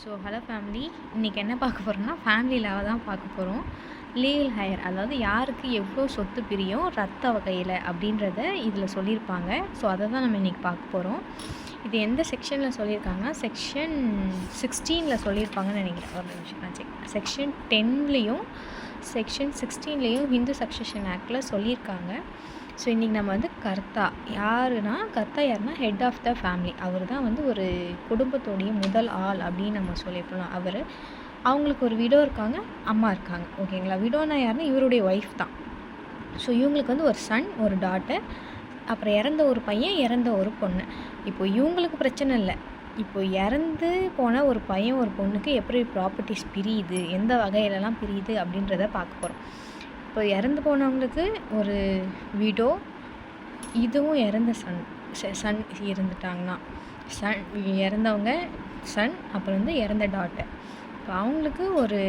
So hello family, இன்றைக்கி என்ன பார்க்க போகிறோம்னா ஃபேமிலி லாவை தான் பார்க்க போகிறோம். லீகல் ஹையர், அதாவது யாருக்கு எவ்வளோ சொத்து பிரியும் ரத்த வகையில் அப்படின்றத இதில் சொல்லியிருப்பாங்க. ஸோ அதை தான் நம்ம இன்றைக்கி பார்க்க போகிறோம். இது எந்த செக்ஷனில் சொல்லியிருக்காங்கன்னா செக்ஷன் 16 சொல்லியிருப்பாங்கன்னு நினைக்கிறேன். ஒரு நிமிஷம் நான் செக்ஷன் 10 செக்ஷன் 16 ஹிந்து சக்சஷன் ஆக்டில் சொல்லியிருக்காங்க. ஸோ இன்றைக்கி நம்ம வந்து கர்த்தா யாருன்னா ஹெட் ஆஃப் த ஃபேமிலி. அவர் தான் வந்து ஒரு குடும்பத்தோடைய முதல் ஆள் அப்படின்னு நம்ம சொல்லியிருக்கலாம். அவங்களுக்கு ஒரு விடோ இருக்காங்க, அம்மா இருக்காங்க. ஓகேங்களா? விடோனா யாருன்னா இவருடைய ஒய்ஃப் தான். ஸோ இவங்களுக்கு வந்து ஒரு சன், ஒரு டாட்டர், அப்புறம் இறந்த ஒரு பையன், இறந்த ஒரு பொண்ணு. இப்போ இவங்களுக்கு பிரச்சனை இல்லை. இப்போ இறந்து போன ஒரு பையன் ஒரு பொண்ணுக்கு எப்படி ப்ராப்பர்ட்டிஸ் பிரியுது, எந்த வகையிலலாம் பிரியுது அப்படின்றத பார்க்க போகிறோம். இப்போ இறந்து போனவங்களுக்கு ஒரு விடோ, இதுவும் இறந்த சன் இருந்துட்டாங்கன்னா இறந்தவங்க சன், அப்புறம் வந்து இறந்த டாட்டர். இப்போ அவங்களுக்கு ஒரு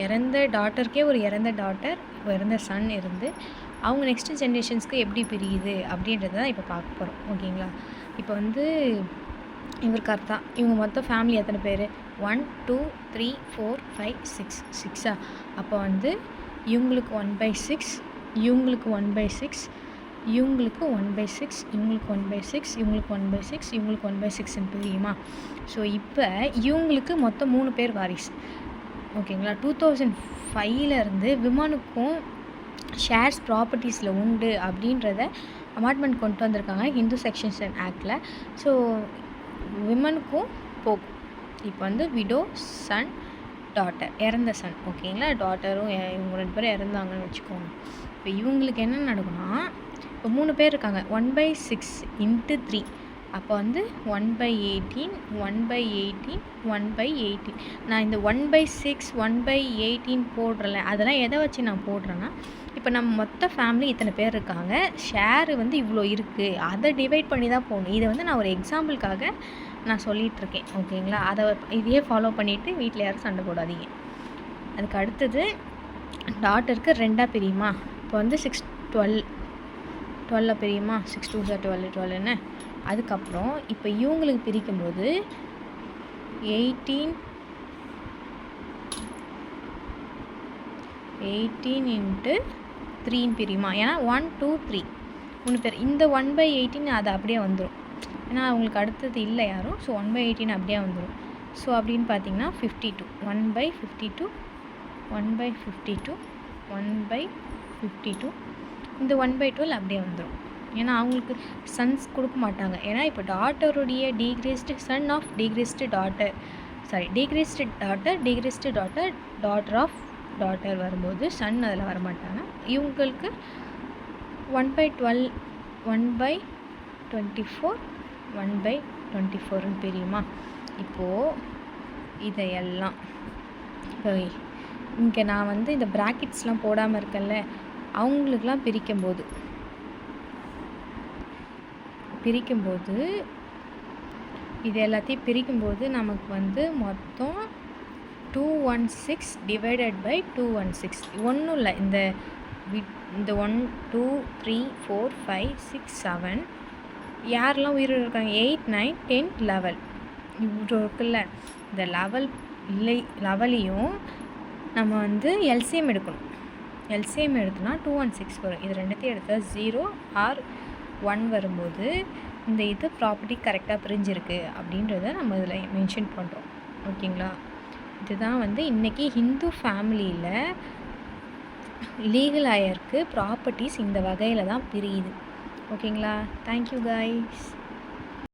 இறந்த டாட்டருக்கே ஒரு இறந்த டாட்டர், இறந்த சன் இருந்து அவங்க நெக்ஸ்ட்டு ஜென்ரேஷன்ஸ்க்கு எப்படி பிரியுது அப்படின்றத தான் இப்போ பார்க்க போகிறோம். ஓகேங்களா? இப்போ வந்து இவர் கர்த்தா, இவங்க மொத்தம் ஃபேமிலி எத்தனை பேர்? 1 2 3 4 5 6 அப்போ வந்து இவங்களுக்கு 1/6, இவங்களுக்கு 1/6, இவங்களுக்கு 1/6, இவங்களுக்கு 1/6, இவங்களுக்கு 1/6, இவங்களுக்கு 1/6ன்னு தெரியுமா? ஸோ இப்போ இவங்களுக்கு மொத்தம் 3 பேர் வாரிசு. ஓகேங்களா? 2005 விமனுக்கும் ஷேர்ஸ் ப்ராப்பர்ட்டிஸில் உண்டு அப்படின்றத அமெண்ட்மெண்ட் கொண்டு வந்திருக்காங்க ஹிந்து செக்ஷன் ஆக்டில். ஸோ விமனுக்கும் போகும். இப்போ வந்து விடோ, சன், டாட்டர், இறந்த சன். ஓகேங்களா? டாட்டரும் இவங்க 2 பேரும் இறந்தாங்கன்னு வச்சுக்கோங்க. இப்போ இவங்களுக்கு என்ன நடக்கும்னா, இப்போ 3 பேர் இருக்காங்க. 1/6 × 3 அப்போ வந்து 1/18, 1/18, 1/18. நான் இந்த 1/6, 1/18 போடுறேன். அதெல்லாம் எதை வச்சு நான் போடுறேன்னா, இப்போ நம்ம மொத்த ஃபேமிலி இத்தனை பேர் இருக்காங்க, ஷேரு வந்து இவ்வளோ இருக்குது, அதை டிவைட் பண்ணி தான் போகணும். இதை வந்து நான் ஒரு எக்ஸாம்பிளுக்காக நான் சொல்லிகிட்ருக்கேன். ஓகேங்களா? இதையே ஃபாலோ பண்ணிவிட்டு வீட்டில் யாரும் சண்டை போடாதீங்க. அதுக்கு அடுத்தது டாட்டருக்கு 2 பிரியுமா? இப்போ வந்து 6 12 பிரியுமா? 6 2 12 12ன்னு. அதுக்கப்புறம் இப்போ இவங்களுக்கு பிரிக்கும்போது 18 × 3 பிரியுமா? ஏன்னா 1 2 3 3 பேர். இந்த 1/18 அது அப்படியே வந்துடும். ஏன்னா அவங்களுக்கு அடுத்தது இல்லை யாரும். ஸோ 1/18 அப்படியே வந்துடும். ஸோ அப்படின்னு பார்த்தீங்கன்னா 52, 1/52, 1/52, 1/52. இந்த 1/12 அப்படியே வந்துடும். ஏன்னா அவங்களுக்கு சன்ஸ் கொடுக்க மாட்டாங்க. ஏன்னா இப்போ டாட்டருடைய deceased son of deceased daughter, deceased daughter, daughter of daughter வரும்போது சன் அதில் வரமாட்டாங்க. இவங்களுக்கு 1/12, 1/24, 1/24ன்னு தெரியுமா? இப்போது இதையெல்லாம் இப்போ இங்கே நான் வந்து இந்த ப்ராக்கெட்ஸ்லாம் போடாமல் இருக்கேன்ல, அவங்களுக்கெல்லாம் பிரிக்கும்போது இது எல்லாத்தையும் பிரிக்கும்போது நமக்கு வந்து மொத்தம் 216 டிவைடட் பை 216. ஒன்றும் இல்லை, இந்த 1 2 3 4 5 6 7 யாரெல்லாம் உயிரோடு இருக்காங்க? 8 9 10 11 இவ்வளோ இருக்குல்ல. இந்த லெவலையும் நம்ம வந்து எல்சிஎம் எடுக்கணும். எல்சிஎம் எடுத்தோன்னா 216 வரும். இது ரெண்டுத்தையும் எடுத்தால் 0 or 1 வரும்போது இந்த இது ப்ராப்பர்ட்டி கரெக்டாக பிரிஞ்சிருக்கு அப்படின்றத நம்ம இதில் மென்ஷன் பண்ணுறோம். ஓகேங்களா? இதுதான் வந்து இன்றைக்கி ஹிந்து ஃபேமிலியில் லீகல் ஹையருக்கு ப்ராப்பர்ட்டிஸ் இந்த வகையில் தான் பிரியுது. ஓகேங்களா? Thank you guys.